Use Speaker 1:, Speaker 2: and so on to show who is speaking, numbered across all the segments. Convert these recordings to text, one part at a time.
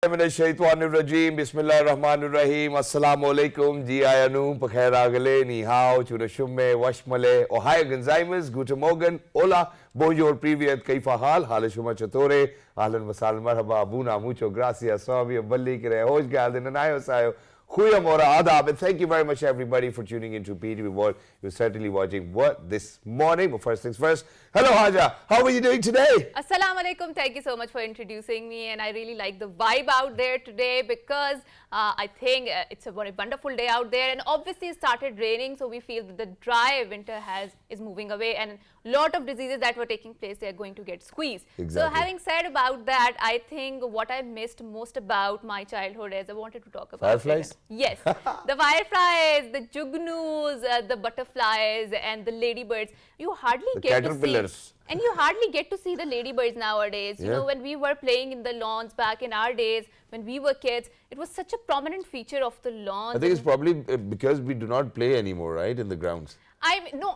Speaker 1: Rajim, Bismillahirrahmanirrahim, Assalamu alaikum, Ji Ayanu, Pakhairagale, Ni Hao, Churashumme, Washmale, Ohio Gonzaimas, Guten Morgen, Hola, Bonjour, Privyet, Kaifa Hal, Halashuma Chatore, Ahlan Wasal Marhaba, Abuna, Mucho Gracias, Savi, Balli Kire, Hoj Galden, and Ayo Sayo. Khuyamora Adab, and thank you very much everybody for tuning into PTV World. You're certainly watching what this morning, but first things first. Hello Haja, how are you doing today?
Speaker 2: Assalamu alaikum, thank you so much for introducing me, and I really like the vibe out there today because I think it's a very wonderful day out there, and obviously it started raining, so we feel that the dry winter is moving away, and a lot of diseases that were taking place, they are going to get squeezed.
Speaker 1: Exactly.
Speaker 2: So having said about that, I think what I missed most about my childhood is I wanted to talk about
Speaker 1: fireflies?
Speaker 2: Yes, the fireflies, the juggnus, the butterflies and the ladybirds. You hardly get to see. And you hardly get to see the ladybirds nowadays. You know, when we were playing in the lawns back in our days, when we were kids, it was such a prominent feature of the lawns.
Speaker 1: I think it's probably because we do not play anymore, right, in the grounds.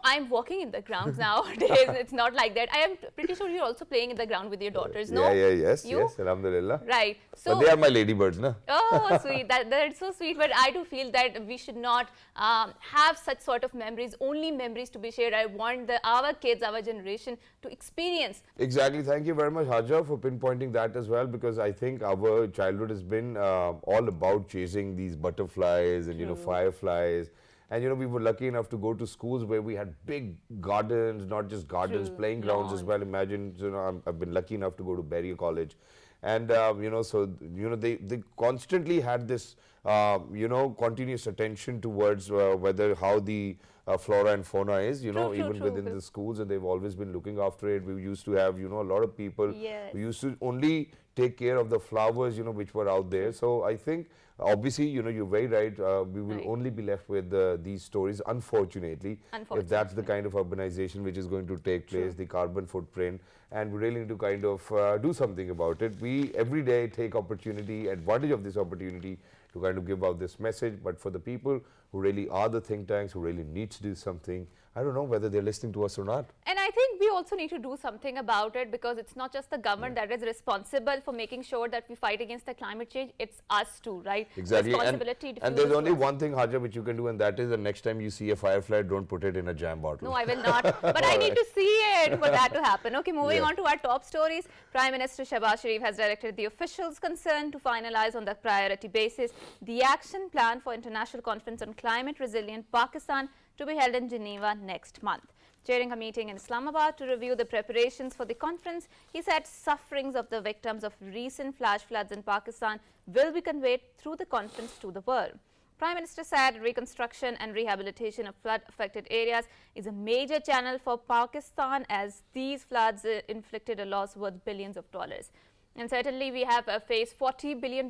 Speaker 2: I'm walking in the grounds nowadays. It's not like that. I am pretty sure you're also playing in the ground with your daughters, no?
Speaker 1: Yes, alhamdulillah.
Speaker 2: Right. So
Speaker 1: but they are my ladybirds, na?
Speaker 2: Oh, sweet. That's so sweet. But I do feel that we should not have such sort of memories, only memories to be shared. I want our kids, our generation to experience.
Speaker 1: Exactly. Thank you very much, Haja, for pinpointing that as well, because I think our childhood has been all about chasing these butterflies and, you know, fireflies. And, you know, we were lucky enough to go to schools where we had big gardens, not just gardens, playing grounds as well. Imagine, you know, I've been lucky enough to go to Berry College. And, you know, so, you know, they constantly had this, you know, continuous attention towards how the flora and fauna is, you know, even within the schools. And they've always been looking after it. We used to have, you know, a lot of people who used to only take care of the flowers, you know, which were out there. So I think, obviously, you know, you're very right. We will only be left with these stories, unfortunately, if that's the kind of urbanization which is going to take place, the carbon footprint, and we really need to kind of do something about it. We every day take advantage of this opportunity to kind of give out this message, but for the people who really are the think tanks, who really need to do something, I don't know whether they're listening to us or not.
Speaker 2: And I think we also need to do something about it, because it's not just the government that is responsible for making sure that we fight against the climate change, it's us too, right?
Speaker 1: Exactly.
Speaker 2: Responsibility
Speaker 1: and there's only one thing, Haja, which you can do, and that is the next time you see a firefly, don't put it in a jam bottle.
Speaker 2: No, I will not. But I need to see it for that to happen. Okay, moving on to our top stories. Prime Minister Shehbaz Sharif has directed the officials concerned to finalize on the priority basis the action plan for International Conference on Climate Resilient Pakistan to be held in Geneva next month. Chairing a meeting in Islamabad to review the preparations for the conference, he said sufferings of the victims of recent flash floods in Pakistan will be conveyed through the conference to the world. Prime Minister said reconstruction and rehabilitation of flood-affected areas is a major channel for Pakistan, as these floods inflicted a loss worth billions of dollars. And certainly we have faced $40 billion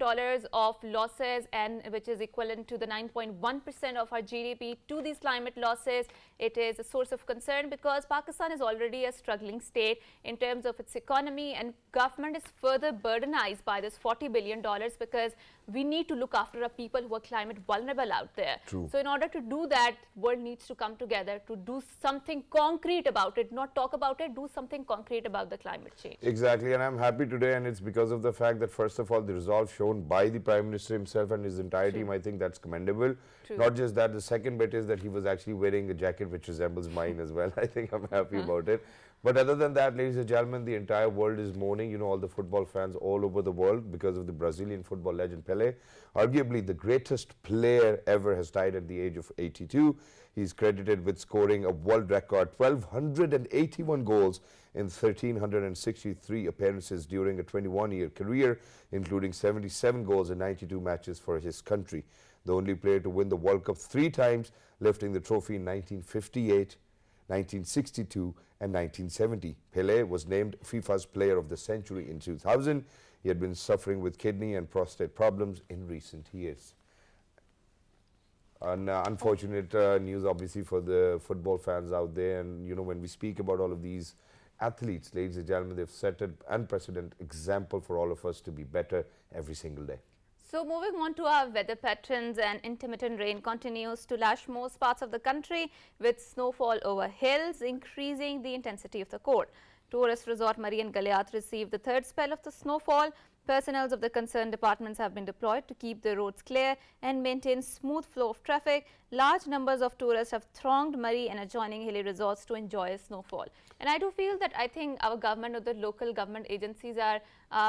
Speaker 2: of losses, and which is equivalent to the 9.1% of our GDP to these climate losses. It is a source of concern because Pakistan is already a struggling state in terms of its economy, and government is further burdenized by this $40 billion because we need to look after our people who are climate vulnerable out there.
Speaker 1: True.
Speaker 2: So in order to do that, world needs to come together to do something concrete about it, not talk about it, do something concrete about the climate change.
Speaker 1: Exactly, and I'm happy today, and it's because of the fact that, first of all, the resolve shown by the Prime Minister himself and his entire team, I think that's commendable. Not just that, the second bit is that he was actually wearing a jacket which resembles mine as well. I think I'm happy about it. But other than that, ladies and gentlemen, the entire world is mourning, you know, all the football fans all over the world because of the Brazilian football legend Pelé. Arguably the greatest player ever has died at the age of 82. He's credited with scoring a world record 1,281 goals in 1,363 appearances during a 21-year career, including 77 goals in 92 matches for his country. The only player to win the World Cup 3 times, lifting the trophy in 1958, 1962 and 1970. Pelé was named FIFA's Player of the Century in 2000. He had been suffering with kidney and prostate problems in recent years. Unfortunate news, obviously, for the football fans out there. And, you know, when we speak about all of these athletes, ladies and gentlemen, they've set an unprecedented example for all of us to be better every single day.
Speaker 2: So moving on to our weather patterns, and intermittent rain continues to lash most parts of the country, with snowfall over hills increasing the intensity of the cold. Tourist resort Marine Galiath received the third spell of the snowfall. Personnel of the concerned departments have been deployed to keep the roads clear and maintain smooth flow of traffic. Large numbers of tourists have thronged Murree and adjoining hilly resorts to enjoy a snowfall. And I do feel that I think our government or the local government agencies are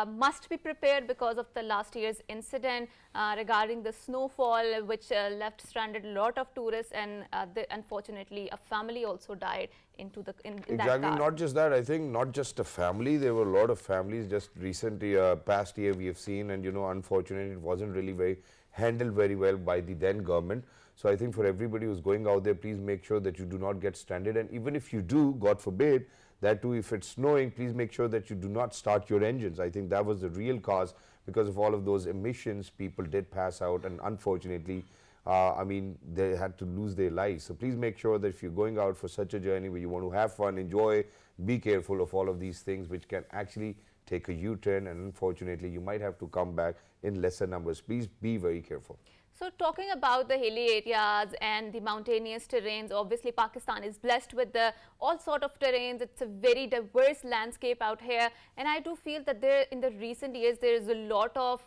Speaker 2: must be prepared because of the last year's incident regarding the snowfall, which left stranded a lot of tourists, and unfortunately a family also died in
Speaker 1: Exactly,
Speaker 2: that car.
Speaker 1: not just that, I think not just a family, there were a lot of families just recently, past year we have seen, and unfortunately it wasn't really handled very well by the then government. So I think for everybody who's going out there, please make sure that you do not get stranded, and even if you do, God forbid, that too, if it's snowing, please make sure that you do not start your engines. I think that was the real cause. Because of all of those emissions, people did pass out, and unfortunately, I mean, they had to lose their lives. So please make sure that if you're going out for such a journey where you want to have fun, enjoy, be careful of all of these things which can actually take a U-turn, and unfortunately, you might have to come back in lesser numbers. Please be very careful.
Speaker 2: So talking about the hilly areas and the mountainous terrains, obviously Pakistan is blessed with all sort of terrains. It's a very diverse landscape out here, and I do feel that in the recent years there is a lot of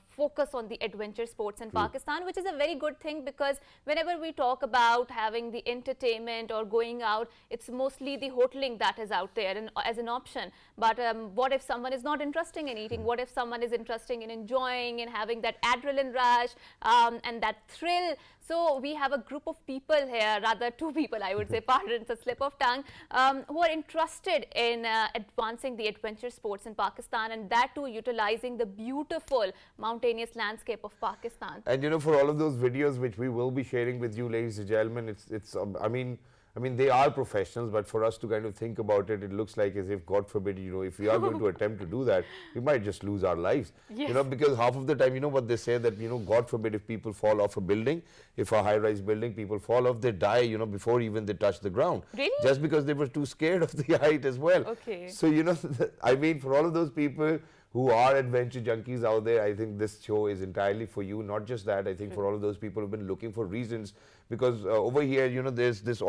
Speaker 2: focus on the adventure sports in Pakistan, which is a very good thing, because whenever we talk about having the entertainment or going out, it's mostly the hoteling that is out there and as an option. But what if someone is not interested in eating? What if someone is interested in enjoying and having that adrenaline rush and that thrill? So we have a group of people here, rather two people I would say, pardon, it's a slip of tongue, who are interested in advancing the adventure sports in Pakistan, and that too utilizing the beautiful mountainous landscape of Pakistan.
Speaker 1: And for all of those videos which we will be sharing with you, ladies and gentlemen, it's I mean, they are professionals, but for us to kind of think about it, it looks like as if, God forbid, if we are going to attempt to do that, we might just lose our lives.
Speaker 2: Yes.
Speaker 1: Because half of the time, what they say that, God forbid, if people fall off a building, if a high-rise building, people fall off, they die, before even they touch the ground.
Speaker 2: Really?
Speaker 1: Just because they were too scared of the height as well.
Speaker 2: Okay.
Speaker 1: So, I mean, for all of those people who are adventure junkies out there, I think this show is entirely for you. Not just that, I think for all of those people who've been looking for reasons, because over here, there's this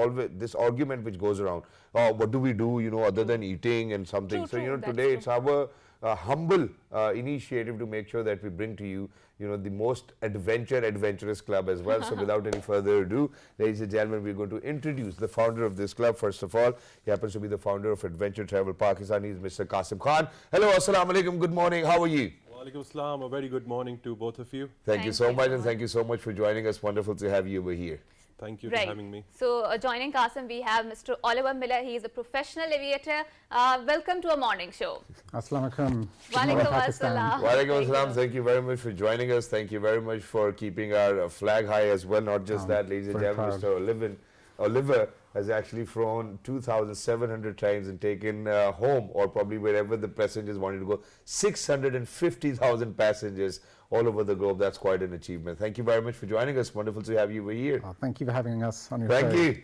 Speaker 1: argument which goes around. Oh, what do we do, other than eating and something?
Speaker 2: True,
Speaker 1: So, today it's our humble initiative to make sure that we bring to you, the most adventurous club as well. So without any further ado, ladies and gentlemen, we're going to introduce the founder of this club. First of all, he happens to be the founder of Adventure Travel Pakistan. He's Mr. Qasim Khan. Hello, assalamu alaikum, good morning, how are you?
Speaker 3: Walaikum Assalam, a very good morning to both of you.
Speaker 1: Thank you
Speaker 2: Thank
Speaker 1: so
Speaker 2: you
Speaker 1: much,
Speaker 2: so
Speaker 1: and
Speaker 2: much.
Speaker 1: thank you so much for joining us. Wonderful to have you over here.
Speaker 3: Thank you for having me.
Speaker 2: So joining Qasim, we have Mr. Oliver Miller. He is a professional aviator. Welcome to a morning show.
Speaker 4: Assalamu alaikum.
Speaker 2: Walaikum assalam.
Speaker 1: Walaikum assalam. Thank you very much for joining us. Thank you very much for keeping our flag high as well. Not just that, ladies and
Speaker 4: very
Speaker 1: gentlemen,
Speaker 4: proud.
Speaker 1: Mr. Oliver has actually flown 2,700 times and taken home, or probably wherever the passengers wanted to go, 650,000 passengers all over the globe. That's quite an achievement. Thank you very much for joining us. Wonderful to have you over here.
Speaker 4: Thank you for having us on your
Speaker 1: Thank
Speaker 4: show.
Speaker 1: you.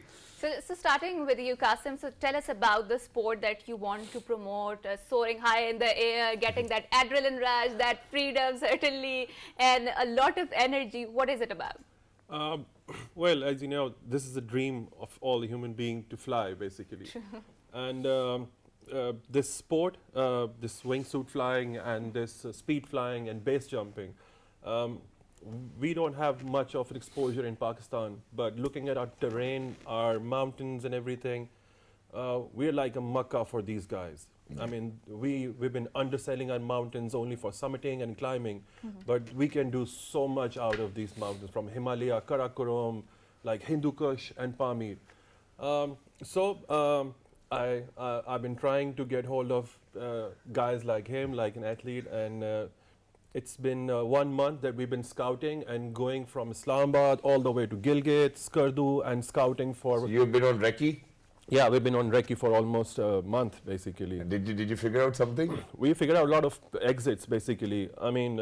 Speaker 2: So starting with you, Qasim, so tell us about the sport that you want to promote, soaring high in the air, getting that adrenaline rush, that freedom certainly, and a lot of energy. What is it about?
Speaker 3: Well, as you know, this is a dream of all human being to fly, basically. And this sport, this wingsuit flying and this speed flying and base jumping, we don't have much of an exposure in Pakistan, but looking at our terrain, our mountains and everything, we're like a Makkah for these guys. I mean, we've been underselling our mountains only for summiting and climbing, but we can do so much out of these mountains, from Himalaya, Karakoram, like Hindu Kush and Pamir. I've been trying to get hold of guys like him, like an athlete, and it's been 1 month that we've been scouting and going from Islamabad all the way to Gilgit, Skardu, and scouting for...
Speaker 1: So you've been on recce?
Speaker 3: Yeah, we've been on recce for almost a month, basically.
Speaker 1: And did you figure out something?
Speaker 3: We figured out a lot of exits, basically. I mean,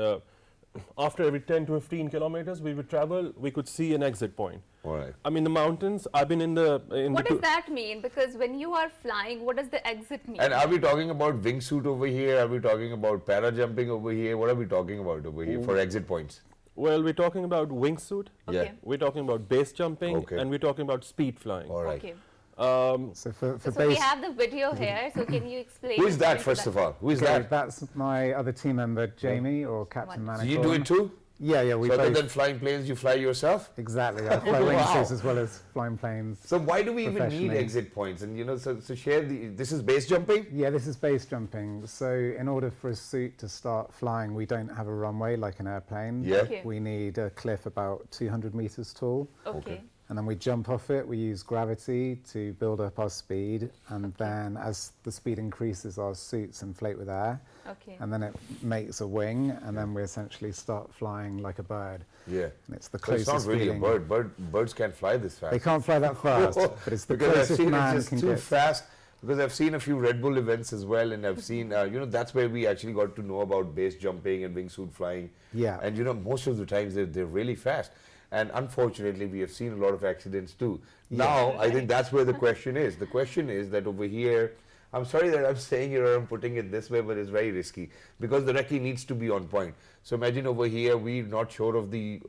Speaker 3: after every 10 to 15 kilometers we would travel, we could see an exit point.
Speaker 1: All right.
Speaker 3: I mean, the mountains, I've been in the...
Speaker 2: What does that mean? Because when you are flying, what does the exit mean?
Speaker 1: And are we talking about wingsuit over here? Are we talking about para jumping over here? What are we talking about over here for exit points?
Speaker 3: Well, we're talking about wingsuit,
Speaker 2: Okay.
Speaker 1: Yeah.
Speaker 3: we're talking about base jumping,
Speaker 1: Okay.
Speaker 3: and we're talking about speed flying.
Speaker 1: All right.
Speaker 2: Okay.
Speaker 4: So for
Speaker 2: So
Speaker 4: base,
Speaker 2: we have the video here. So can you explain?
Speaker 1: Who is that,
Speaker 2: explain
Speaker 1: first of all? Who is
Speaker 4: okay,
Speaker 1: that?
Speaker 4: that's my other team member, Jamie, or Captain
Speaker 2: Wonderful.
Speaker 1: Do
Speaker 4: Manicorn.
Speaker 1: you do it too?
Speaker 4: Yeah, we
Speaker 1: So other
Speaker 4: both.
Speaker 1: than flying planes, you fly yourself?
Speaker 4: Exactly. I fly
Speaker 1: Wow.
Speaker 4: wingsuits as well as flying planes.
Speaker 1: So why do we even need
Speaker 4: Professionally.
Speaker 1: exit points? And so share this is base jumping?
Speaker 4: Yeah, this is base jumping. So in order for a suit to start flying, we don't have a runway like an airplane.
Speaker 1: Yeah.
Speaker 2: Okay.
Speaker 4: We need a cliff about 200 meters tall.
Speaker 2: Okay.
Speaker 4: And then we jump off it. We use gravity to build up our speed. And then as the speed increases, our suits inflate with air.
Speaker 2: Okay.
Speaker 4: And then it makes a wing. And then we essentially start flying like a bird.
Speaker 1: Yeah.
Speaker 4: And it's the
Speaker 1: So
Speaker 4: closest
Speaker 1: it's not really
Speaker 4: feeling.
Speaker 1: a bird. Birds can't fly this fast.
Speaker 4: They can't fly that fast, but it's the
Speaker 1: because I've
Speaker 4: closest
Speaker 1: seen
Speaker 4: man
Speaker 1: it's
Speaker 4: can
Speaker 1: just too
Speaker 4: get.
Speaker 1: fast. Because I've seen a few Red Bull events as well, and I've seen, that's where we actually got to know about base jumping and wingsuit flying.
Speaker 4: Yeah.
Speaker 1: And most of the times they're really fast. And unfortunately, we have seen a lot of accidents too. Now, I think that's where the question is. The question is that over here, I'm sorry that I'm saying it or I'm putting it this way, but it's very risky because the recce needs to be on point. So imagine over here, we're not sure of the,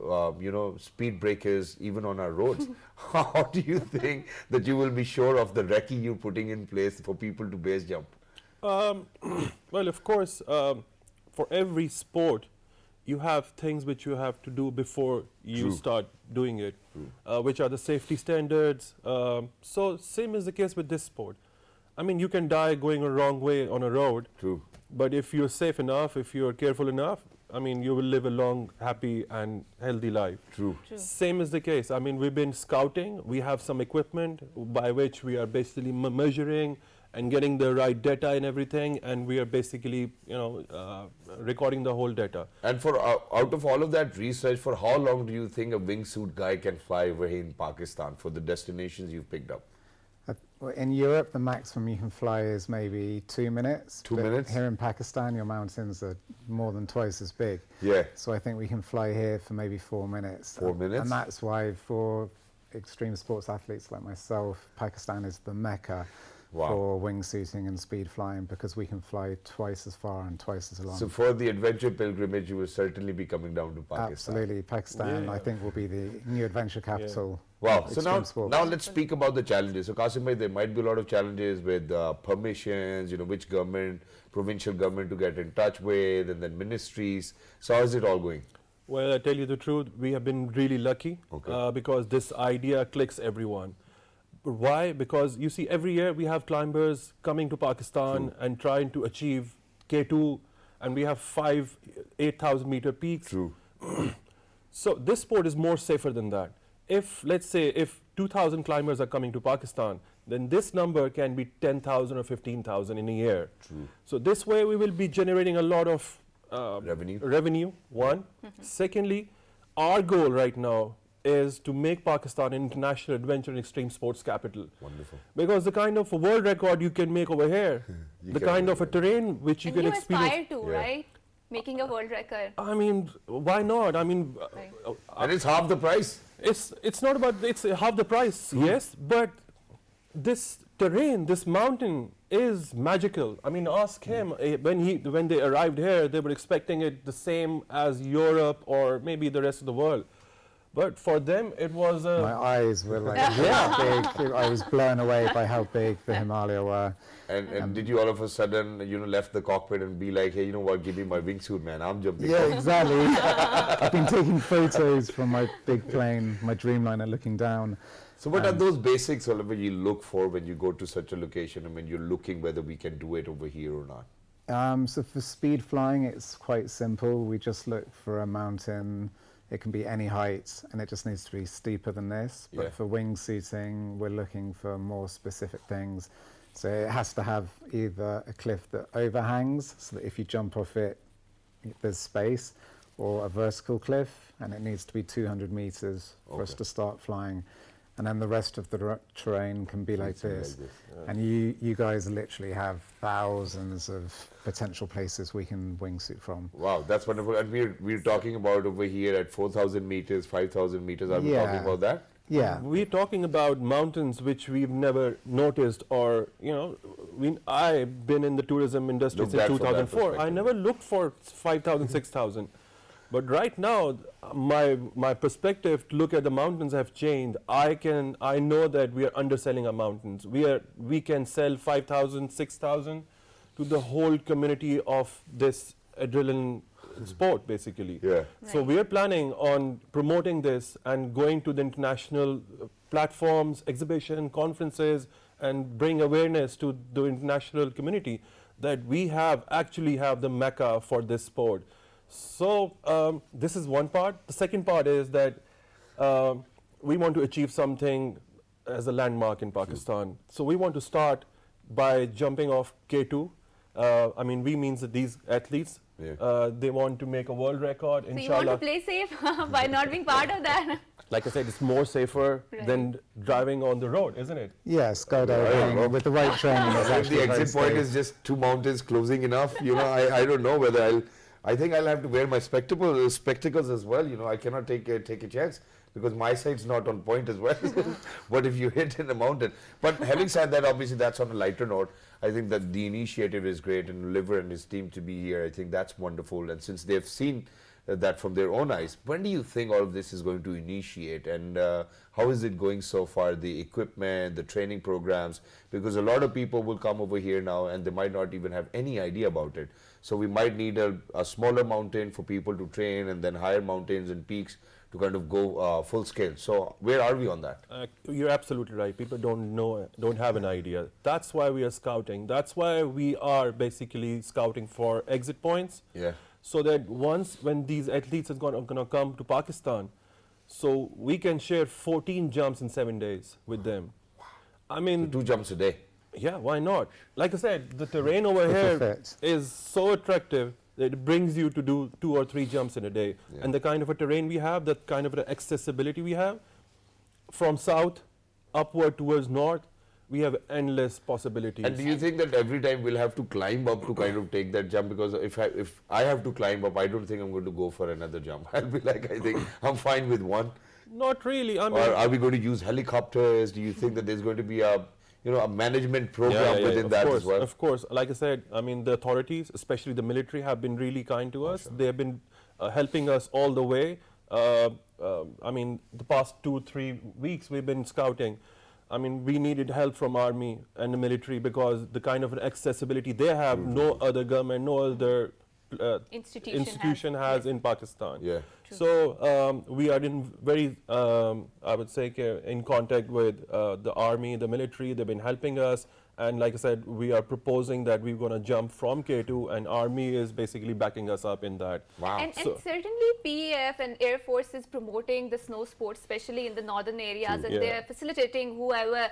Speaker 1: speed breakers even on our roads. How do you think that you will be sure of the recce you're putting in place for people to base jump?
Speaker 3: Well, of course, for every sport, you have things which you have to do before you
Speaker 1: True.
Speaker 3: start doing it, which are the safety standards. So same is the case with this sport. I mean, you can die going a wrong way on a road,
Speaker 1: True.
Speaker 3: but if you're safe enough, if you're careful enough, I mean, you will live a long, happy and healthy life.
Speaker 1: True.
Speaker 2: True.
Speaker 3: Same is the case. I mean, we've been scouting. We have some equipment by which we are basically measuring and getting the right data and everything, and we are basically, recording the whole data.
Speaker 1: And for out of all of that research, for how long do you think a wingsuit guy can fly over here in Pakistan for the destinations you've picked up?
Speaker 4: Well, in Europe, the maximum you can fly is maybe 2 minutes.
Speaker 1: 2
Speaker 4: but
Speaker 1: minutes?
Speaker 4: Here in Pakistan, your mountains are more than twice as big.
Speaker 1: Yeah.
Speaker 4: So I think we can fly here for maybe 4 minutes.
Speaker 1: 4 minutes?
Speaker 4: And that's why for extreme sports athletes like myself, Pakistan is the mecca
Speaker 1: Wow.
Speaker 4: for wingsuiting and speed flying because we can fly twice as far and twice as long.
Speaker 1: So for the adventure pilgrimage, you will certainly be coming down to Pakistan.
Speaker 4: Absolutely. Pakistan, I
Speaker 3: Yeah.
Speaker 4: think, will be the new adventure capital.
Speaker 1: Wow.
Speaker 4: of
Speaker 1: So
Speaker 4: extreme sports.
Speaker 1: now let's speak about the challenges. So Qasim bhai, there might be a lot of challenges with permissions, which government, provincial government to get in touch with, and then ministries. So how is it all going?
Speaker 3: Well, I tell you the truth, we have been really lucky because this idea clicks everyone. Why? Because you see, every year we have climbers coming to Pakistan and trying to achieve K2, and we have 8,000 meter peaks.
Speaker 1: True.
Speaker 3: So this sport is more safer than that. If, let's say, if 2,000 climbers are coming to Pakistan, then this number can be 10,000 or 15,000 in a year.
Speaker 1: True.
Speaker 3: So this way we will be generating a lot of
Speaker 1: Revenue.
Speaker 3: one. Secondly, our goal right now is to make Pakistan an international adventure and extreme sports capital.
Speaker 1: Wonderful.
Speaker 3: Because the kind of a world record you can make over here,
Speaker 1: You
Speaker 3: the
Speaker 1: can
Speaker 3: kind
Speaker 1: do
Speaker 3: of a
Speaker 1: that.
Speaker 3: terrain which you
Speaker 2: And
Speaker 3: can
Speaker 2: you
Speaker 3: experience.
Speaker 2: aspire to,
Speaker 1: Yeah.
Speaker 2: right? Making a world record.
Speaker 3: I mean, why not? I mean,
Speaker 2: Right.
Speaker 1: And it's half the price.
Speaker 3: it's not about, it's half the price, yes, but this terrain, this mountain is magical. I mean, ask him, when they arrived here, they were expecting it the same as Europe or maybe the rest of the world. But for them, it was
Speaker 4: My eyes were like big. I was blown away by how big the Himalaya were.
Speaker 1: And did you all of a sudden, left the cockpit and be like, hey, you know what, give me my wingsuit, man, I'm jumping.
Speaker 4: Yeah, exactly. I've been taking photos from my big plane, my Dreamliner, looking down.
Speaker 1: So what are those basics, Oliver, you look for when you go to such a location and when you're looking whether we can do it over here or not?
Speaker 4: So for speed flying, it's quite simple. We just look for a mountain. It can be any height, and it just needs to be steeper than this. But
Speaker 1: Yeah.
Speaker 4: for wingsuiting, we're looking for more specific things. So it has to have either a cliff that overhangs, so that if you jump off it, there's space, or a vertical cliff, and it needs to be 200 meters for us
Speaker 1: Okay.
Speaker 4: to start flying. And then the rest of the terrain can be like
Speaker 1: Can be
Speaker 4: this.
Speaker 1: like this,
Speaker 4: And you guys literally have thousands of potential places we can wingsuit from.
Speaker 1: Wow, that's wonderful. And we're talking about over here at 4,000 meters, 5,000 meters. Are we talking
Speaker 4: Yeah.
Speaker 1: about that?
Speaker 4: Yeah.
Speaker 3: We're talking about mountains which we've never noticed, or I've been in the tourism industry
Speaker 1: Looked
Speaker 3: since
Speaker 1: at from that
Speaker 3: 2004. I
Speaker 1: perspective.
Speaker 3: never looked for 5,000, 6,000. But right now, my perspective to look at the mountains have changed. I know that we are underselling our mountains. We can sell 5,000, 6,000 to the whole community of this adrenaline sport, basically.
Speaker 1: Yeah.
Speaker 3: So
Speaker 2: Right.
Speaker 3: we are planning on promoting this and going to the international platforms, exhibition, conferences, and bring awareness to the international community that we actually have the mecca for this sport. So this is one part. The second part is that we want to achieve something as a landmark in Pakistan. So we want to start by jumping off K2. I mean, we means that these athletes,
Speaker 1: Yeah.
Speaker 3: they want to make a world record,
Speaker 2: So you want
Speaker 3: inshallah.
Speaker 2: to play safe by not being part of that?
Speaker 3: Like I said, it's more safer
Speaker 2: Right.
Speaker 3: than driving on the road, isn't it?
Speaker 4: Yeah,
Speaker 1: I
Speaker 4: skydiving
Speaker 1: don't know.
Speaker 4: with the right training is
Speaker 1: If
Speaker 4: actually
Speaker 1: the
Speaker 4: very
Speaker 1: exit point
Speaker 4: safe.
Speaker 1: is just 2 mountains closing enough, you know, I don't know whether I think I'll have to wear my spectacles as well. You know, I cannot take a chance because my sight's not on point as well. What if you hit in the mountain? But having said that, obviously that's on a lighter note. I think that the initiative is great, and Oliver and his team to be here, I think that's wonderful. And since they've seen that from their own eyes, when do you think all of this is going to initiate, and how is it going so far? The equipment, the training programs, because a lot of people will come over here now and they might not even have any idea about it. So we might need a smaller mountain for people to train, and then higher mountains and peaks to kind of go full scale. So where are we on that?
Speaker 3: You're absolutely right. People don't have an idea. That's why we are scouting. That's why we are basically scouting for exit points.
Speaker 1: Yeah.
Speaker 3: So that when these athletes are going to come to Pakistan, so we can share 14 jumps in 7 days with them. I mean,
Speaker 1: 2 jumps a day.
Speaker 3: yeah, why not? Like I said, the terrain over
Speaker 4: If it
Speaker 3: here
Speaker 4: fits.
Speaker 3: is so attractive that it brings you to do 2 or 3 jumps in a day.
Speaker 1: Yeah.
Speaker 3: And the kind of a terrain we have, the kind of accessibility we have, from south upward towards north, we have endless possibilities.
Speaker 1: And do you think that every time we'll have to climb up to kind of take that jump? Because if I have to climb up, I don't think I'm going to go for another jump. I'll be like, I think I'm fine with one.
Speaker 3: Not really. I mean,
Speaker 1: Or are we going to use helicopters? Do you think that there's going to be a management program within that as well?
Speaker 3: Of course. Like I said, I mean, the authorities, especially the military, have been really kind to us. They have been helping us all the way. I mean, the past 2-3 weeks we've been scouting. I mean, we needed help from army and the military because the kind of accessibility they have, no other government, no other institution has in Pakistan.
Speaker 1: Yeah.
Speaker 3: So we are in very, I would say, in contact with the army, the military. They've been helping us. And like I said, we are proposing that we're going to jump from K2, and Army is basically backing us up in that.
Speaker 1: Wow.
Speaker 2: And
Speaker 3: So-
Speaker 2: certainly PEF and Air Force is promoting the snow sports, especially in the northern areas, and
Speaker 3: Yeah.
Speaker 2: they're facilitating whoever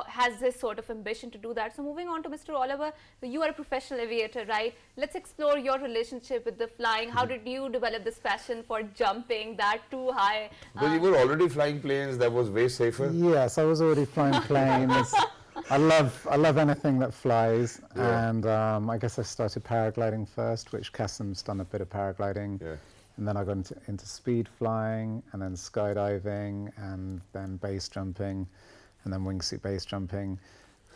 Speaker 2: has this sort of ambition to do that. So moving on to Mr. Oliver, so you are a professional aviator, right? Let's explore your relationship with the flying. How did you develop this passion for jumping that too high?
Speaker 1: Because you were already flying planes, that was way safer.
Speaker 4: Yes, I was already flying planes. I love anything that flies,
Speaker 1: Yeah.
Speaker 4: and I guess I started paragliding first, which Kasim's done a bit of paragliding,
Speaker 1: Yeah.
Speaker 4: and then I got into speed flying, and then skydiving, and then base jumping, and then wingsuit base jumping.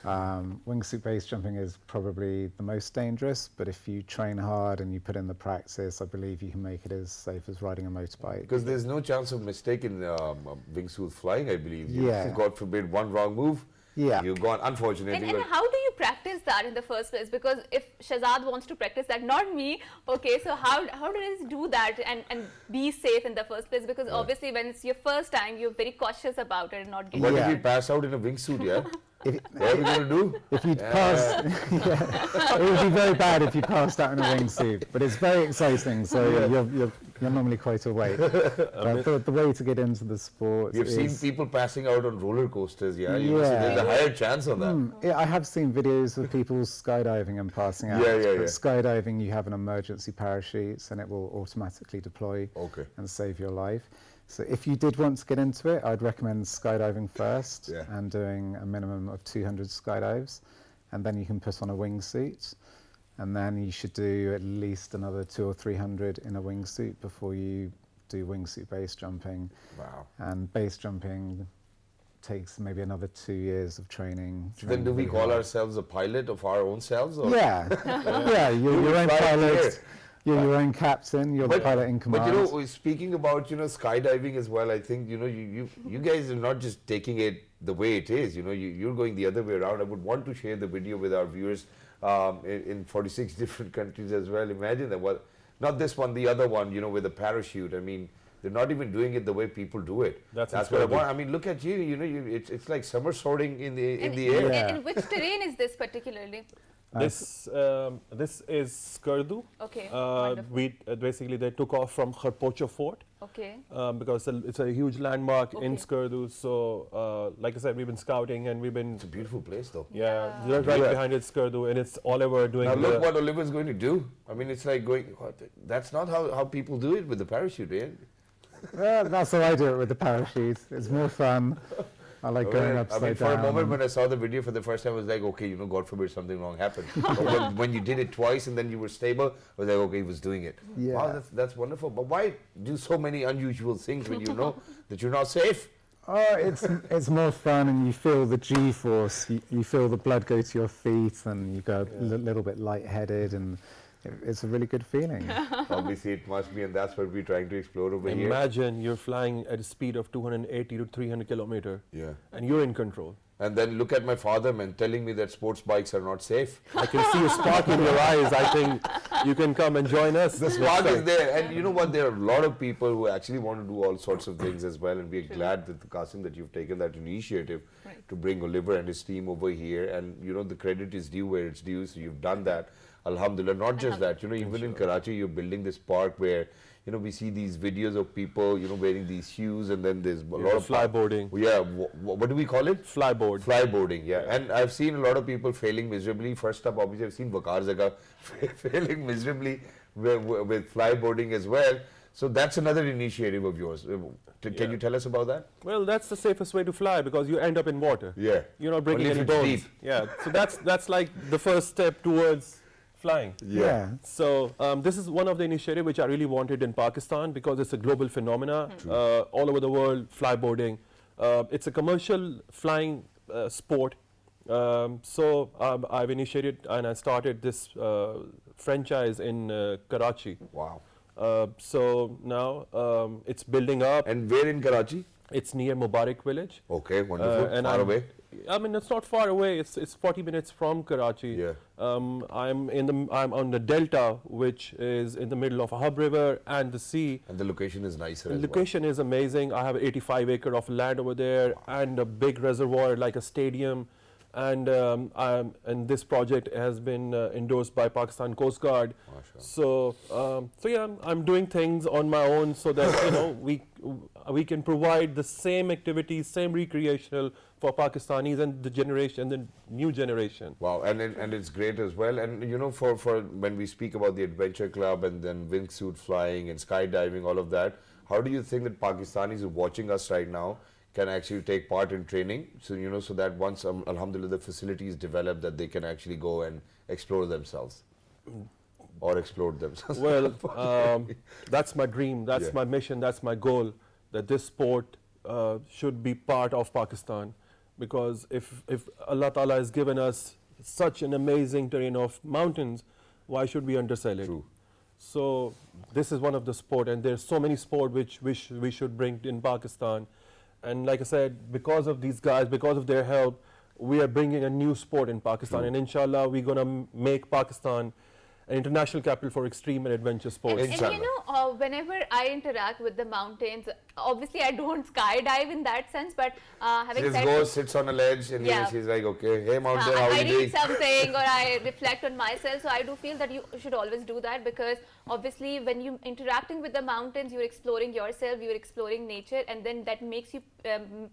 Speaker 4: Wingsuit base jumping is probably the most dangerous, but if you train hard and you put in the practice, I believe you can make it as safe as riding a motorbike.
Speaker 1: Because there's no chance of mistaken wingsuit flying, I believe.
Speaker 4: Yeah.
Speaker 1: God forbid, one wrong move,
Speaker 4: Yeah.
Speaker 1: you're gone, unfortunately.
Speaker 2: And how do you practice that in the first place? Because if Shahzad wants to practice that, not me, okay, so how does he do that and be safe in the first place? Because obviously when it's your first time, you're very cautious about it and not getting
Speaker 1: What
Speaker 4: Yeah.
Speaker 1: if we pass out in a wingsuit, yeah?
Speaker 4: If,
Speaker 1: What are we going to do?
Speaker 4: If you pass, yeah, it would be very bad if you passed out in a wingsuit. But it's very exciting, so you're normally quite awake. But the way to get into the sport
Speaker 1: We've seen
Speaker 4: is,
Speaker 1: people passing out on roller coasters, yeah? You know, so
Speaker 4: Yeah.
Speaker 1: there's a higher chance on that.
Speaker 4: yeah, I have seen videos of people skydiving and passing out.
Speaker 1: Yeah.
Speaker 4: But skydiving, you have an emergency parachute, and it will automatically deploy
Speaker 1: Okay.
Speaker 4: and save your life. So if you did want to get into it, I'd recommend skydiving first
Speaker 1: Yeah.
Speaker 4: and doing a minimum of 200 skydives, and then you can put on a wingsuit, and then you should do at least another 200 or 300 in a wingsuit before you do wingsuit base jumping.
Speaker 1: Wow.
Speaker 4: And base jumping takes maybe another 2 years of training.
Speaker 1: So then do we
Speaker 4: really
Speaker 1: call
Speaker 4: hard.
Speaker 1: ourselves a pilot of our own selves? Or?
Speaker 4: Yeah, yeah,
Speaker 1: You
Speaker 4: your own
Speaker 1: fly in the
Speaker 4: pilot.
Speaker 1: air.
Speaker 4: You're your own captain. You're the pilot in command.
Speaker 1: But you know, speaking about skydiving as well, I think you guys are not just taking it the way it is. You're going the other way around. I would want to share the video with our viewers in 46 different countries as well. Imagine that. Well, not this one, the other one. With a parachute. I mean, they're not even doing it the way people do it.
Speaker 3: That's
Speaker 1: what I want. I mean, look at you. It's like somersaulting in the air.
Speaker 2: And which terrain is this particularly?
Speaker 3: This is Skardu.
Speaker 2: Okay,
Speaker 3: We basically they took off from Kharpocho Fort
Speaker 2: Okay.
Speaker 3: because it's a huge landmark in
Speaker 2: Okay.
Speaker 3: Skardu. So, like I said, we've been scouting and we've been
Speaker 1: It's a beautiful place, though.
Speaker 3: right
Speaker 1: Yeah.
Speaker 3: behind it Skardu, and it's Oliver doing
Speaker 1: Now
Speaker 3: the
Speaker 1: look what Oliver's going to do. I mean, it's like going. That's not how people do it with the parachute, eh?
Speaker 4: That's how I do it with the parachute. It's more fun. I like going
Speaker 1: I
Speaker 4: upside
Speaker 1: mean, for
Speaker 4: down.
Speaker 1: a moment when I saw the video for the first time, I was like, okay, God forbid something wrong happened. But when you did it twice and then you were stable, I was like, okay, he was doing it.
Speaker 4: Yeah.
Speaker 1: Wow, that's wonderful. But why do so many unusual things when you know that you're not safe?
Speaker 4: Oh, it's more fun, and you feel the G-force. You feel the blood go to your feet, and you go a little bit lightheaded, and it's a really good feeling.
Speaker 1: Obviously, it must be, and that's what we're trying to explore over here.
Speaker 3: Imagine you're flying at a speed of 280 to 300 kilometer,
Speaker 1: Yeah.
Speaker 3: and you're in control.
Speaker 1: And then look at my father, man, telling me that sports bikes are not safe.
Speaker 3: I can see a spark in your eyes. I think you can come and join us.
Speaker 1: The spark is there, and you know what? There are a lot of people who actually want to do all sorts of things as well, and we're glad that Qasim, that you've taken that initiative to bring Oliver and his team over here. And the credit is due where it's due. So you've done that, Alhamdulillah. Not just that, even in Karachi, you're building this park where we see these videos of people, wearing these shoes, and then there's a lot of
Speaker 3: flyboarding.
Speaker 1: Yeah, what do we call it?
Speaker 3: Flyboard.
Speaker 1: Flyboarding, yeah. And I've seen a lot of people failing miserably. First up, obviously, I've seen Waqar Zaga failing miserably with flyboarding as well. So that's another initiative of yours. Can you tell us about that?
Speaker 3: Well, that's the safest way to fly because you end up in water.
Speaker 1: Yeah.
Speaker 3: You're not breaking
Speaker 1: Only
Speaker 3: any
Speaker 1: if it's
Speaker 3: bones.
Speaker 1: deep.
Speaker 3: Yeah. So that's like the first step towards flying.
Speaker 4: Yeah.
Speaker 3: So this is one of the initiatives which I really wanted in Pakistan because it's a global phenomena. All over the world, flyboarding. It's a commercial flying sport. So I've initiated and I started this franchise in Karachi.
Speaker 1: Wow.
Speaker 3: So now it's building up.
Speaker 1: And where in Karachi?
Speaker 3: It's near Mubarak village.
Speaker 1: Okay, wonderful.
Speaker 3: and
Speaker 1: Far
Speaker 3: I'm-
Speaker 1: away?
Speaker 3: I mean, it's not far away. It's 40 minutes from Karachi.
Speaker 1: Yeah.
Speaker 3: I'm on the delta, which is in the middle of a hub river and the sea.
Speaker 1: And the location is nicer
Speaker 3: The
Speaker 1: as well.
Speaker 3: location is amazing. I have 85 acre of land over there and a big reservoir like a stadium. And this project has been endorsed by Pakistan Coast Guard. So yeah, I'm doing things on my own so that we can provide the same activities, same recreational for Pakistanis and the new generation.
Speaker 1: Wow, and it's great as well. And for when we speak about the adventure club and then wingsuit flying and skydiving, all of that, how do you think that Pakistanis who are watching us right now can actually take part in training? So so that once Alhamdulillah the facility is developed, that they can actually go and explore themselves or explode themselves.
Speaker 3: Well, that's my dream, that's
Speaker 1: Yeah.
Speaker 3: my mission, that's my goal, that this sport should be part of Pakistan. Because if Allah Ta'ala has given us such an amazing terrain of mountains, why should we undersell it?
Speaker 1: True.
Speaker 3: So this is one of the sport, and there's so many sport which we should bring in Pakistan. And like I said, because of these guys, because of their help, we are bringing a new sport in Pakistan. And inshallah, we're going to make Pakistan an international capital for extreme and adventure sports.
Speaker 2: And
Speaker 1: Inshallah.
Speaker 2: whenever I interact with the mountains, obviously I don't skydive in that sense, but
Speaker 1: She
Speaker 2: having
Speaker 1: just
Speaker 2: said
Speaker 1: goes, sits on a ledge, and
Speaker 2: Yeah.
Speaker 1: she's like, okay, hey mountain, how
Speaker 2: I
Speaker 1: are you
Speaker 2: read
Speaker 1: doing?
Speaker 2: something or I reflect on myself, so I do feel that you should always do that, because obviously when you're interacting with the mountains, you're exploring yourself, you're exploring nature, and then that makes you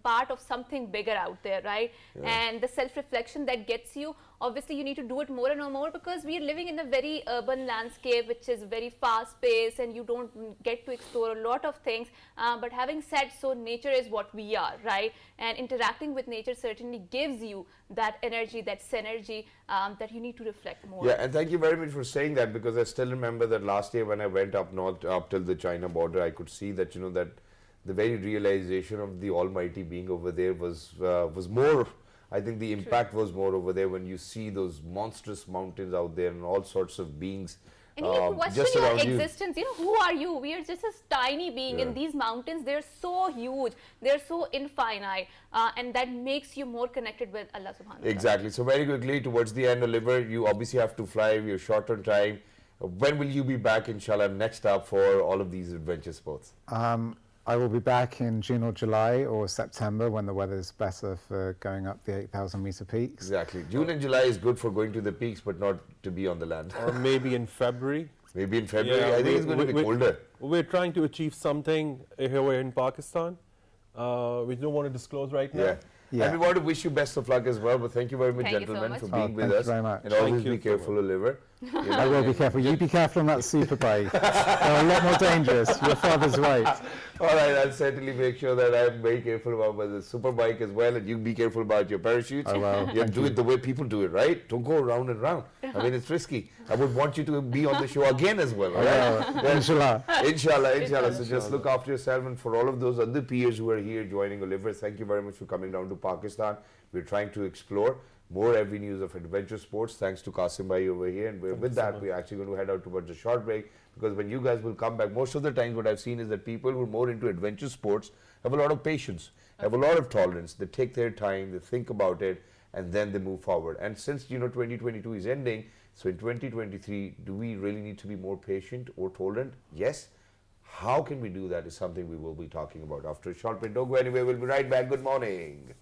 Speaker 2: part of something bigger out there, right? And the self-reflection that gets you, obviously you need to do it more and more, because we're living in a very urban landscape which is very fast-paced and you don't get to explore a lot of things. But having said so, nature is what we are, right? And interacting with nature certainly gives you that energy, that synergy that you need to reflect more.
Speaker 1: Yeah, and thank you very much for saying that, because I still remember that last year when I went up north, up till the China border, I could see that that the very realization of the Almighty being over there was more. I think the impact was more over there when you see those monstrous mountains out there and all sorts of beings
Speaker 2: And you question
Speaker 1: just
Speaker 2: your
Speaker 1: around you.
Speaker 2: existence. You know, who are you? We are just a tiny being in these mountains. They're so huge. They're so infinite. And that makes you more connected with Allah subhanahu wa ta'ala.
Speaker 1: Exactly. So very quickly, towards the end, Oliver, you obviously have to fly. You're short on time. When will you be back, inshallah, next up for all of these adventure sports?
Speaker 4: I will be back in June or July or September when the weather's better for going up the 8,000 meter peaks.
Speaker 1: Exactly. June and July is good for going to the peaks, but not to be on the land.
Speaker 3: Or maybe in February.
Speaker 1: Maybe in February. I think it's going to be colder.
Speaker 3: We're trying to achieve something here in Pakistan. We don't want to disclose right now.
Speaker 1: Yeah.
Speaker 4: Yeah.
Speaker 1: And we want to wish you best of luck as well. But thank you very much,
Speaker 2: Thank you so
Speaker 1: gentlemen,
Speaker 2: much.
Speaker 1: for being with
Speaker 4: thank you
Speaker 1: us.
Speaker 4: very much.
Speaker 1: And always
Speaker 3: Thank you
Speaker 1: be
Speaker 3: so
Speaker 1: careful, Oliver.
Speaker 4: I will be careful. You be careful on that superbike. They're a lot more dangerous. Your father's right.
Speaker 1: All right, I'll certainly make sure that I'm very careful about the super bike as well, and you be careful about your parachutes.
Speaker 4: I will.
Speaker 1: You do it the way people do it, right? Don't go round and round. I mean, it's risky. I would want you to be on the show again as well, all right?
Speaker 4: Inshallah.
Speaker 1: Inshallah. So just look after yourself, and for all of those other peers who are here joining Oliver, thank you very much for coming down to Pakistan. We're trying to explore more avenues of adventure sports thanks to Qasim Bhai over here, and with that we're actually going to head out towards a short break, because when you guys will come back, most of the times what I've seen is that people who are more into adventure sports have a lot of patience, have a lot of tolerance. They take their time, they think about it, and then they move forward. And since 2022 is ending, so in 2023, do we really need to be more patient or tolerant? Yes. How can we do that is something we will be talking about after a short break. Don't go anywhere. We'll be right back. Good morning.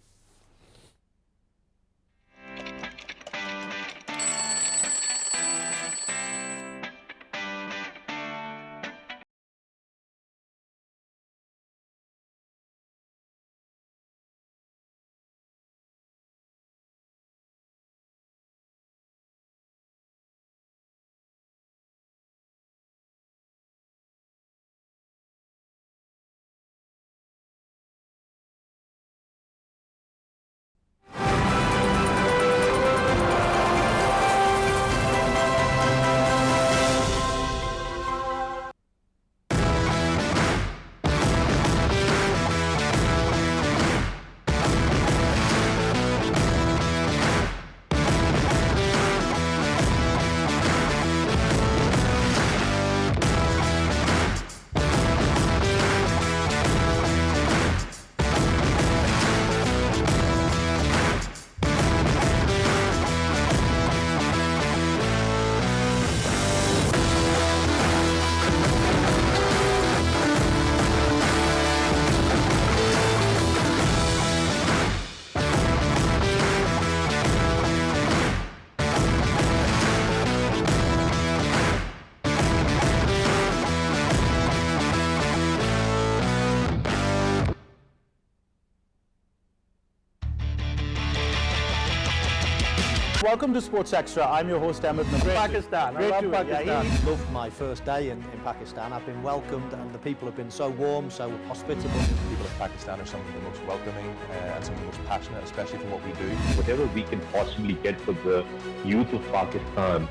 Speaker 5: Welcome to Sports Extra. I'm your host, Ahmed Nabi.
Speaker 6: Pakistan.
Speaker 5: Great
Speaker 6: I
Speaker 5: to
Speaker 6: love
Speaker 5: be here.
Speaker 6: Pakistan. I loved my first day in Pakistan. I've been welcomed and the people have been so warm, so hospitable.
Speaker 7: People of Pakistan are some of the most welcoming and some of the most passionate, especially for what we do.
Speaker 8: Whatever we can possibly get for the youth of Pakistan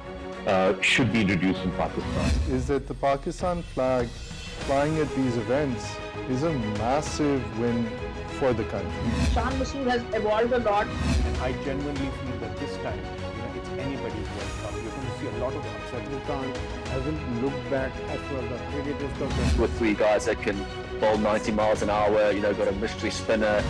Speaker 8: should be introduced in Pakistan.
Speaker 9: Is that the Pakistan flag flying at these events is a massive win for the country.
Speaker 10: Shan Masood has evolved a lot.
Speaker 5: I genuinely feel that this time, it's anybody's World Cup. You're going to see a lot of upset.
Speaker 9: Pakistan hasn't looked back as far as the cricket is concerned.
Speaker 11: With three guys that can bowl 90 miles an hour, got a mystery spinner.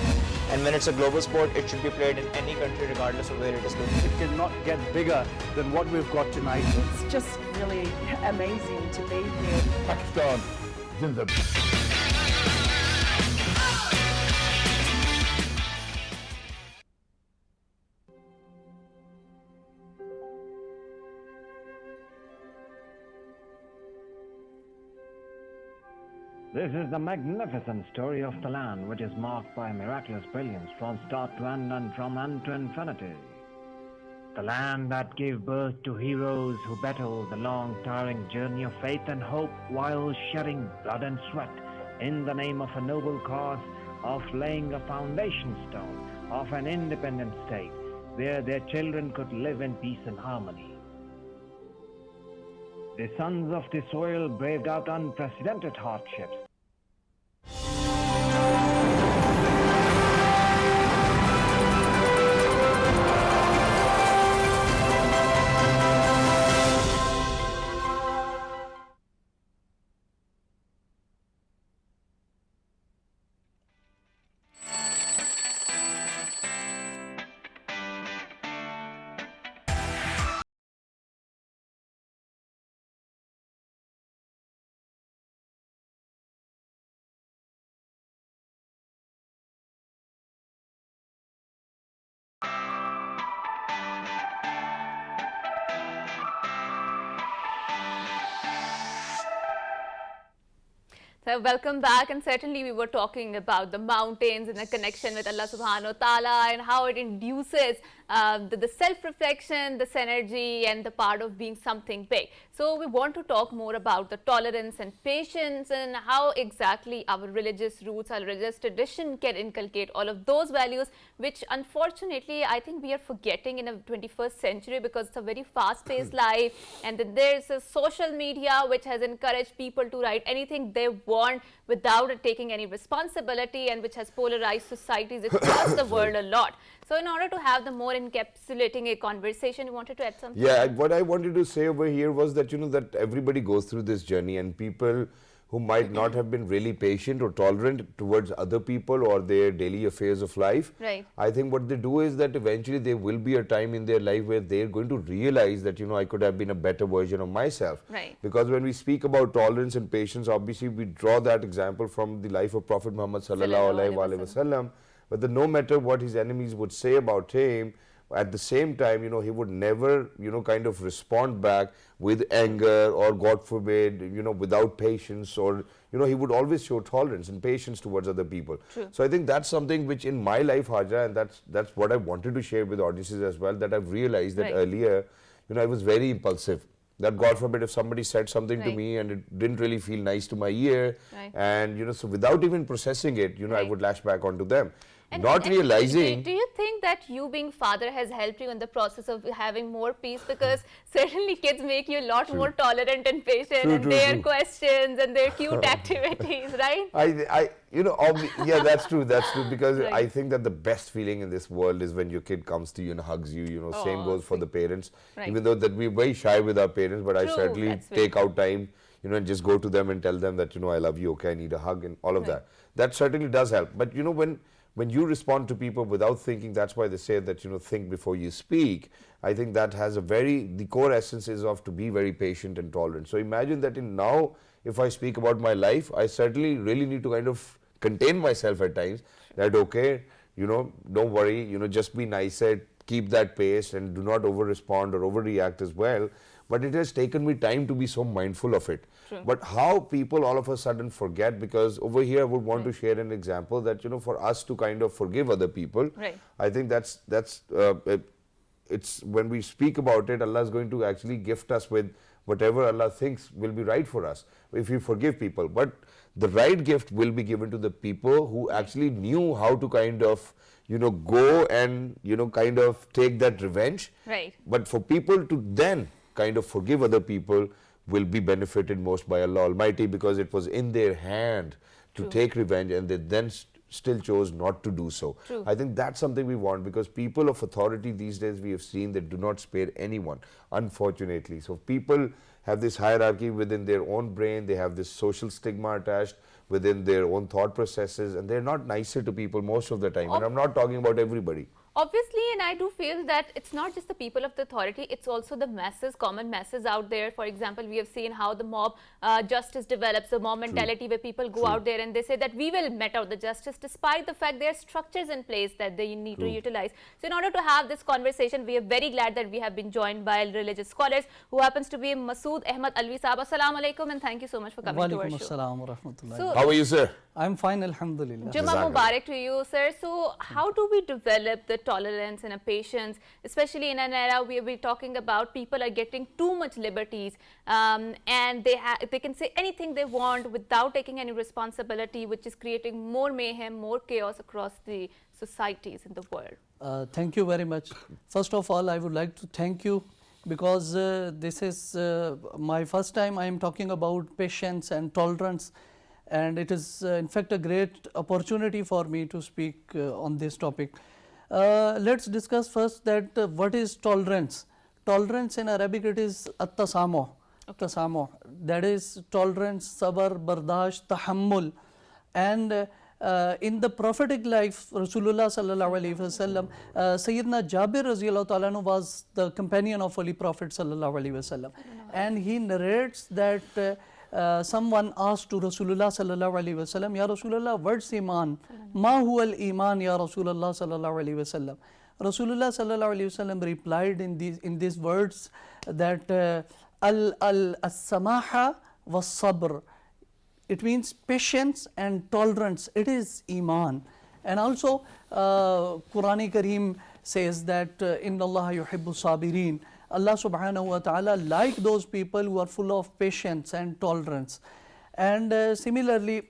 Speaker 6: And when it's a global sport, it should be played in any country regardless of where it is played.
Speaker 5: It cannot get bigger than what we've got tonight.
Speaker 10: It's just really amazing to be here.
Speaker 8: Pakistan, Zindabad.
Speaker 12: This is the magnificent story of the land, which is marked by miraculous brilliance from start to end and from end to infinity. The land that gave birth to heroes who battled the long, tiring journey of faith and hope while shedding blood and sweat in the name of a noble cause of laying a foundation stone of an independent state where their children could live in peace and harmony. The sons of the soil braved out unprecedented hardships.
Speaker 2: So welcome back, and certainly we were talking about the mountains and the connection with Allah subhanahu wa ta'ala and how it induces the self-reflection, the synergy and the part of being something big. So we want to talk more about the tolerance and patience and how exactly our religious roots, our religious tradition can inculcate all of those values, which unfortunately I think we are forgetting in the 21st century because it's a very fast-paced life, and then there's a social media which has encouraged people to write anything they want without taking any responsibility, and which has polarized societies across the world a lot. So in order to have the more encapsulating a conversation, you wanted to add something?
Speaker 1: Yeah, what I wanted to say over here was that, that everybody goes through this journey, and people who might not have been really patient or tolerant towards other people or their daily affairs of life.
Speaker 2: Right.
Speaker 1: I think what they do is that eventually there will be a time in their life where they're going to realize that, I could have been a better version of myself.
Speaker 2: Right.
Speaker 1: Because when we speak about tolerance and patience, obviously we draw that example from the life of Prophet Muhammad sallallahu alaihi wasallam. But no matter what his enemies would say about him, at the same time, he would never, kind of respond back with anger or, God forbid, without patience, or, he would always show tolerance and patience towards other people.
Speaker 2: True.
Speaker 1: So I think that's something which in my life, Haja, and that's what I wanted to share with audiences as well, that I've realized that earlier, I was very impulsive. That, God forbid, if somebody said something to me and it didn't really feel nice to my ear, and, so without even processing it, I would lash back onto them. Not realizing.
Speaker 2: Do you think that you being father has helped you in the process of having more peace? Because certainly kids make you a lot more tolerant and patient, and their questions and their cute activities, right?
Speaker 1: Yeah, that's true. That's true, because I think that the best feeling in this world is when your kid comes to you and hugs you. Same goes for the parents. Even though that we're very shy with our parents, but I certainly take out time, and just go to them and tell them that, I love you, okay, I need a hug, and all of that. That certainly does help. But when you respond to people without thinking, that's why they say that, think before you speak. I think that has the core essence is of to be very patient and tolerant. So imagine that now, if I speak about my life, I certainly really need to kind of contain myself at times. That, okay, don't worry, just be nicer, keep that pace, and do not over-respond or overreact as well. But it has taken me time to be so mindful of it.
Speaker 2: True.
Speaker 1: But how people all of a sudden forget, because over here I would want to share an example that, for us to kind of forgive other people, I think it's when we speak about it, Allah is going to actually gift us with whatever Allah thinks will be right for us if we forgive people. But the right gift will be given to the people who actually knew how to kind of, go and, kind of take that revenge.
Speaker 2: Right.
Speaker 1: But for people to then kind of forgive other people will be benefited most by Allah Almighty, because it was in their hand to take revenge, and they then still chose not to do so.
Speaker 2: True.
Speaker 1: I think that's something we want, because people of authority these days, we have seen, that do not spare anyone, unfortunately. So people have this hierarchy within their own brain, they have this social stigma attached within their own thought processes, and they're not nicer to people most of the time. And I'm not talking about everybody.
Speaker 2: Obviously, and I do feel that it's not just the people of the authority, it's also the masses, common masses out there. For example, we have seen how the mob justice develops, the mob mentality where people go out there and they say that we will met out the justice, despite the fact there are structures in place that they need to utilize. So in order to have this conversation, we are very glad that we have been joined by religious scholars, who happens to be Masood Ahmad Alvi Saab. Assalamu alaikum, and thank you so much for coming to our show.
Speaker 1: So, how are you, sir?
Speaker 13: I'm fine, alhamdulillah.
Speaker 2: Jummah Mubarak to you, sir. So how do we develop the tolerance and a patience, especially in an era where we're talking about people are getting too much liberties, and they can say anything they want without taking any responsibility, which is creating more mayhem, more chaos across the societies in the world?
Speaker 13: Thank you very much. First of all, I would like to thank you, because this is my first time I am talking about patience and tolerance, and it is in fact a great opportunity for me to speak on this topic. Let's discuss first that what is tolerance. Tolerance in Arabic, it is at-tasamuh. Tasamuh, that is tolerance, sabr, bardash, tahammul. And in the prophetic life, Rasulullah sallallahu alaihi wasallam, Sayyidina Jabir raziyallahu ta'ala anhu was the companion of Holy Prophet sallallahu alaihi wasallam, and he narrates that someone asked to Rasulullah sallallahu alaihi wasallam, Ya Rasulullah, what's iman? Ma huwa al-iman, Ya Rasulullah sallallahu alaihi wasallam? Rasulullah sallallahu alaihi wasallam replied in these words that al-samaha was sabr. it means patience and tolerance. It is Iman. And also Qur'an Kareem says that Inna Allah yuhibbu sabirin. Allah subhanahu wa ta'ala like those people who are full of patience and tolerance. And similarly,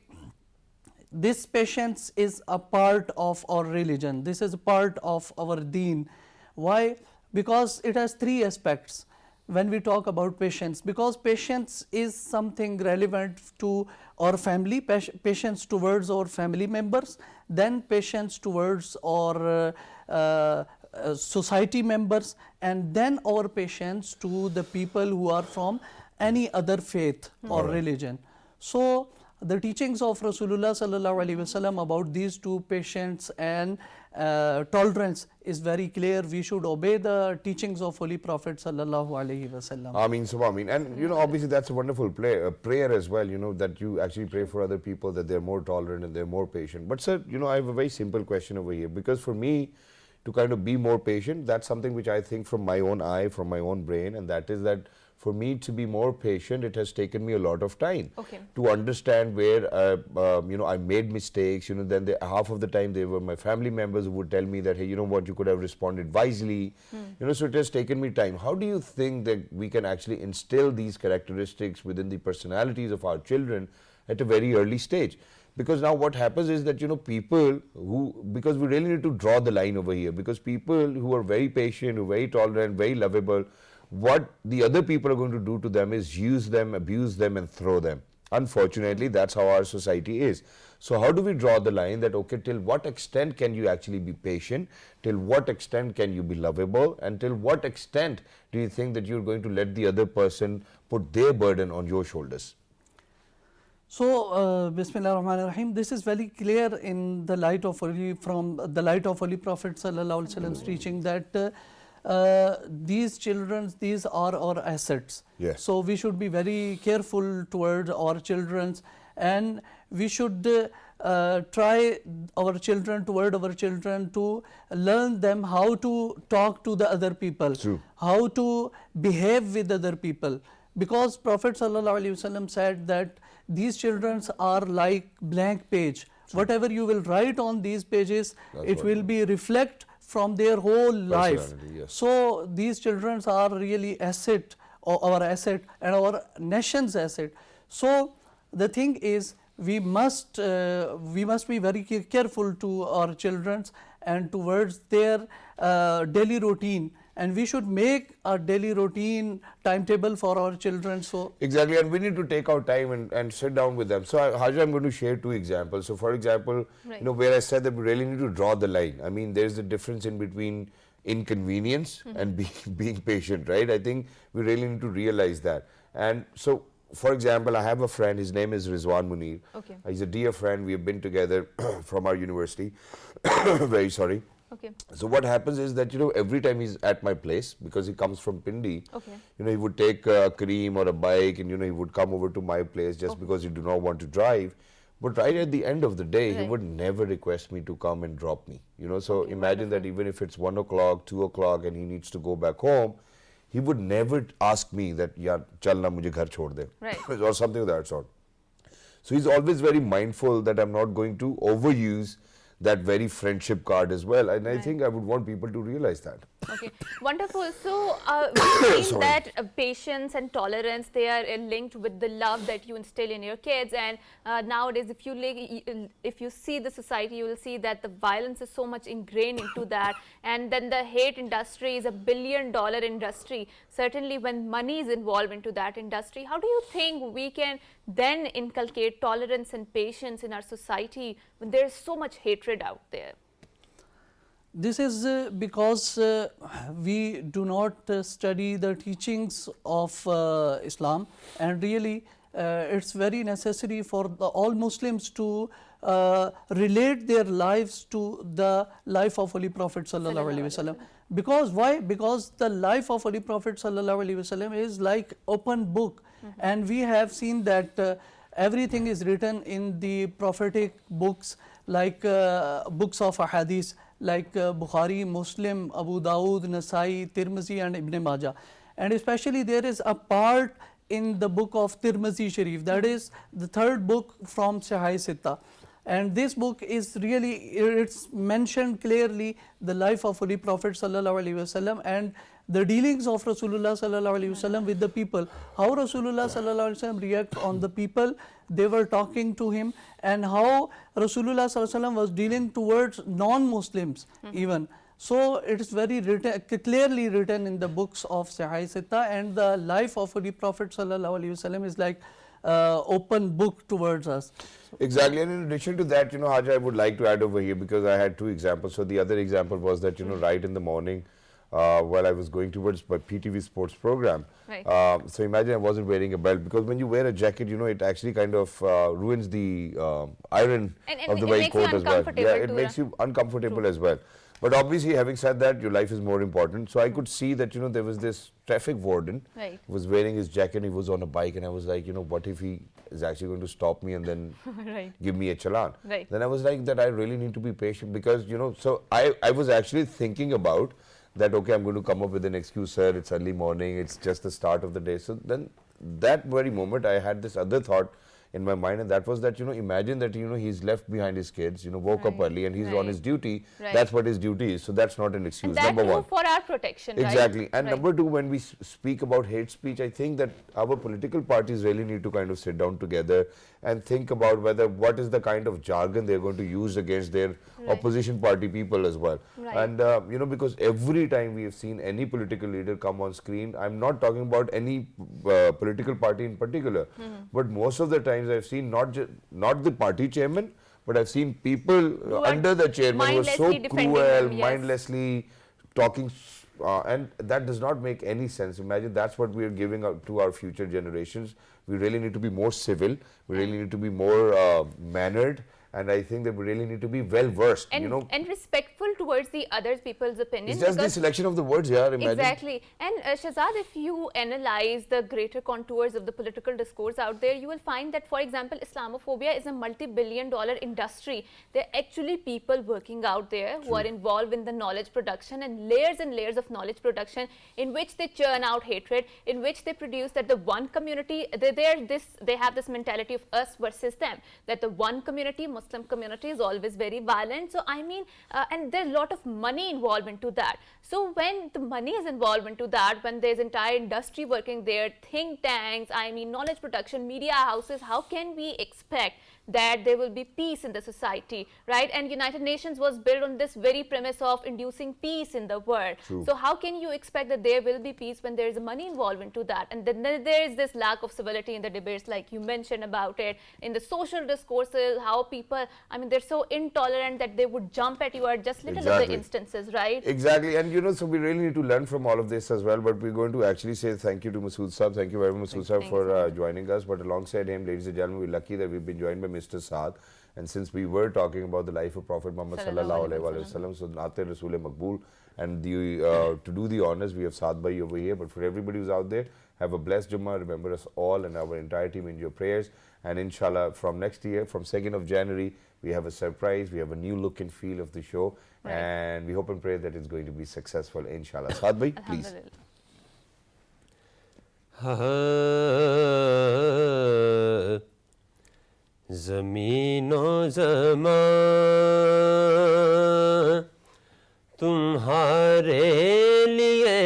Speaker 13: this patience is a part of our religion. This is a part of our deen. Why? Because it has three aspects when we talk about patience. Because patience is something relevant to our family, patience towards our family members, then patience towards our society members, and then our patience to the people who are from any other faith or religion. So the teachings of Rasulullah sallallahu alaihi wasallam about these two, patience and tolerance, is very clear. We should obey the teachings of Holy Prophet sallallahu alaihi wasallam.
Speaker 1: Ameen, Ameen. And you know, obviously that's a wonderful prayer as well, you know, that you actually pray for other people, that they're more tolerant and they're more patient. But sir, you know, I have a very simple question over here, because for me to kind of be more patient, that's something which I think from my own eye, from my own brain, and that is that for me to be more patient, it has taken me a lot of time to understand where you know, I made mistakes. You know, then half of the time they were my family members who would tell me that, hey, you know what, you could have responded wisely. You know, so it has taken me time. How do you think that we can actually instill these characteristics within the personalities of our children at a very early stage? Because now what happens is that, you know, people who, because we really need to draw the line over here, because people who are very patient, who are very tolerant, very lovable, what the other people are going to do to them is use them, abuse them and throw them. Unfortunately, that's how our society is. So how do we draw the line that, okay, till what extent can you actually be patient, till what extent can you be lovable, and till what extent do you think that you're going to let the other person put their burden on your shoulders?
Speaker 13: So, Bismillah ar-Rahman ar-Rahim, this is very clear in the light of Holy Prophet sallallahu alaihi wasallam's teaching that these children, these are our assets.
Speaker 1: Yes.
Speaker 13: So we should be very careful towards our children, and we should try our children to learn them how to talk to the other people, how to behave with other people. Because Prophet sallallahu alaihi wasallam said that these children are like blank page. Whatever you will write on these pages, it will be reflect from their whole life.
Speaker 1: Yes.
Speaker 13: So these children are really asset, or our asset, and our nation's asset. So the thing is, we must be very careful to our children and towards their daily routine, and we should make a daily routine timetable for our children. So
Speaker 1: exactly, and we need to take our time and sit down with them. So Haji, I'm going to share two examples. So for example, you know, where I said that we really need to draw the line. I mean, there's a difference in between inconvenience and being patient, right? I think we really need to realize that. And so, for example, I have a friend, his name is Rizwan Munir. He's a dear friend. We have been together from our university. Very sorry. So what happens is that, you know, every time he's at my place, because he comes from Pindi, you know, he would take a Kareem or a bike, and, you know, he would come over to my place just because he do not want to drive. But right at the end of the day, he would never request me to come and drop me, you know. So imagine that even if it's 1 o'clock, 2 o'clock, and he needs to go back home, he would never ask me that, yeah, chalna mujhe ghar chhod de, or something of that sort. So he's always very mindful that I'm not going to overuse that very friendship card as well, and I think I would want people to realize that.
Speaker 2: Okay, wonderful. So we've seen that patience and tolerance, they are linked with the love that you instill in your kids, and nowadays if you see the society, you will see that the violence is so much ingrained into that, and then the hate industry is $1 billion industry. Certainly when money is involved into that industry, how do you think we can then inculcate tolerance and patience in our society when there is so much hatred out there?
Speaker 13: This is because we do not study the teachings of Islam, and really it's very necessary for all Muslims to relate their lives to the life of Holy Prophet sallallahu alaihi wasallam. Because why? Because the life of Holy Prophet sallallahu alaihi wasallam is like open book, and we have seen that everything is written in the prophetic books, like books of ahadith, like Bukhari, Muslim, Abu Dawud, Nasai, Tirmizi and Ibn Majah. And especially there is a part in the book of Tirmizi Sharif, that is the third book from Sahih Sitta. And this book is really, it's mentioned clearly the life of Holy Prophet Sallallahu Alaihi Wasallam and the dealings of Rasulullah Sallallahu Alaihi Wasallam with the people, how Rasulullah Sallallahu Alaihi Wasallam react on the people they were talking to him, and how Rasulullah Sallallahu Alaihi Wasallam was dealing towards non-Muslims even. So it is very clearly written in the books of Sahih Sitta, and the life of Holy Prophet Sallallahu Alaihi Wasallam is like open book towards us.
Speaker 1: Exactly, and in addition to that, Haja, I would like to add over here, because I had two examples. So the other example was that, right in the morning, while I was going towards my PTV sports program.
Speaker 2: Right.
Speaker 1: So imagine I wasn't wearing a belt, because when you wear a jacket, it actually kind of ruins the iron of the very coat as well. Yeah, it makes you uncomfortable as well. But obviously, having said that, your life is more important. So I could see that, there was this traffic warden who was wearing his jacket, he was on a bike, and I was like, what if he is actually going to stop me and then give me a challan? Then I was like that I really need to be patient, because, so I was actually thinking about that, okay, I'm going to come up with an excuse, sir, it's early morning, it's just the start of the day. So then that very moment I had this other thought in my mind, and that was that, imagine that, he's left behind his kids, woke up early and he's on his duty. That's what his duty is. So that's not an excuse.
Speaker 2: And
Speaker 1: number one.
Speaker 2: For our protection,
Speaker 1: exactly. And number two, when we speak about hate speech, I think that our political parties really need to kind of sit down together and think about what is the kind of jargon they're going to use against their opposition party people as well. And, because every time we have seen any political leader come on screen, I'm not talking about any political party in particular, but most of the times I've seen not the party chairman, but I've seen people under the chairman who are so cruel, mindlessly talking, and that does not make any sense. Imagine that's what we are giving out to our future generations. We really need to be more civil, we really need to be more mannered, and I think that we really need to be well versed,
Speaker 2: and respectful towards the other people's opinion.
Speaker 1: It's just the selection of the words, imagine.
Speaker 2: Exactly. And Shahzad, if you analyze the greater contours of the political discourse out there, you will find that, for example, Islamophobia is a multi-billion-dollar industry. There are actually people working out there who are involved in the knowledge production and layers of knowledge production, in which they churn out hatred, in which they produce that the one community, they have this mentality of us versus them, that the one community, Muslim community, is always very violent. So I mean, and there's a lot of money involved into that. So when the money is involved into that, when there's entire industry working there, think tanks, I mean knowledge production, media houses, how can we expect that there will be peace in the society, right? And United Nations was built on this very premise of inducing peace in the world. So how can you expect that there will be peace when there is money involved into that? And then there is this lack of civility in the debates, like you mentioned about it, in the social discourses, how people, I mean, they're so intolerant that they would jump at you at just little of the instances, right?
Speaker 1: Exactly. And so we really need to learn from all of this as well, but we're going to actually say thank you to Masood Saab. Thank you very much, Masood Saab, for joining us. But alongside him, ladies and gentlemen, we're lucky that we've been joined by Mr. Saad. And since we were talking about the life of Prophet Muhammad Sallallahu Alaihi Wasallam, so Naate Rasool Maqbool, and to do the honors, we have Saad Bhai over here. But for everybody who's out there, have a blessed Jummah. Remember us all and our entire team in your prayers. And inshallah, from next year, from 2nd of January, we have a surprise. We have a new look and feel of the show. And we hope and pray that it's going to be successful, inshallah. Saad Bhai, please.
Speaker 14: ज़मीनो ज़मान तुम्हारे लिए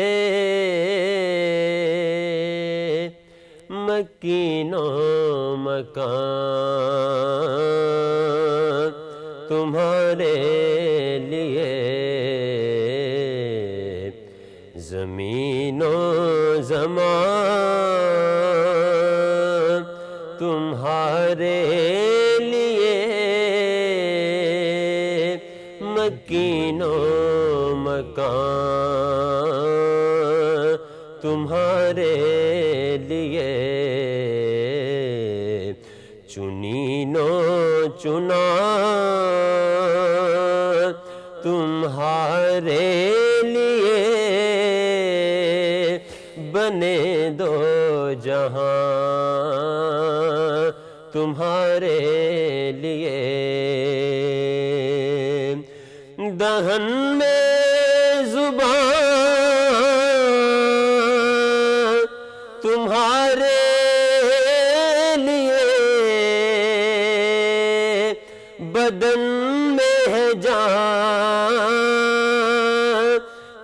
Speaker 14: मकीनो मकान तुम्हारे लिए ज़मीनो ज़मान तुम्हारे मकीनो मकान तुम्हारे लिए चुनीनो चुना तुम्हारे लिए बने दो जहां तुम्हारे लिए दहन में जुबान तुम्हारे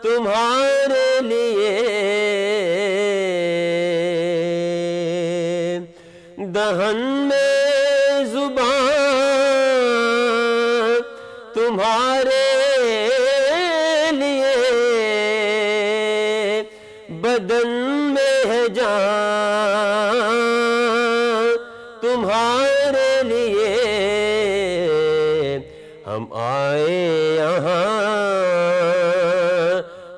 Speaker 14: تمہارے لیے دہن میں زبان تمہارے لیے بدن میں ہے جان تمہارے لیے ہم آئے یہاں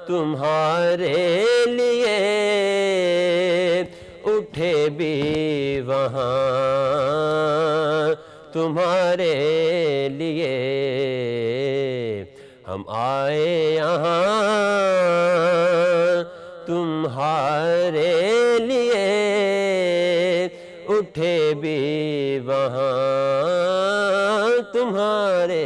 Speaker 14: تمہارے لیے اٹھے بھی وہاں تمہارے لیے ہم آئے یہاں تمہارے لیے اٹھے بھی وہاں تمہارے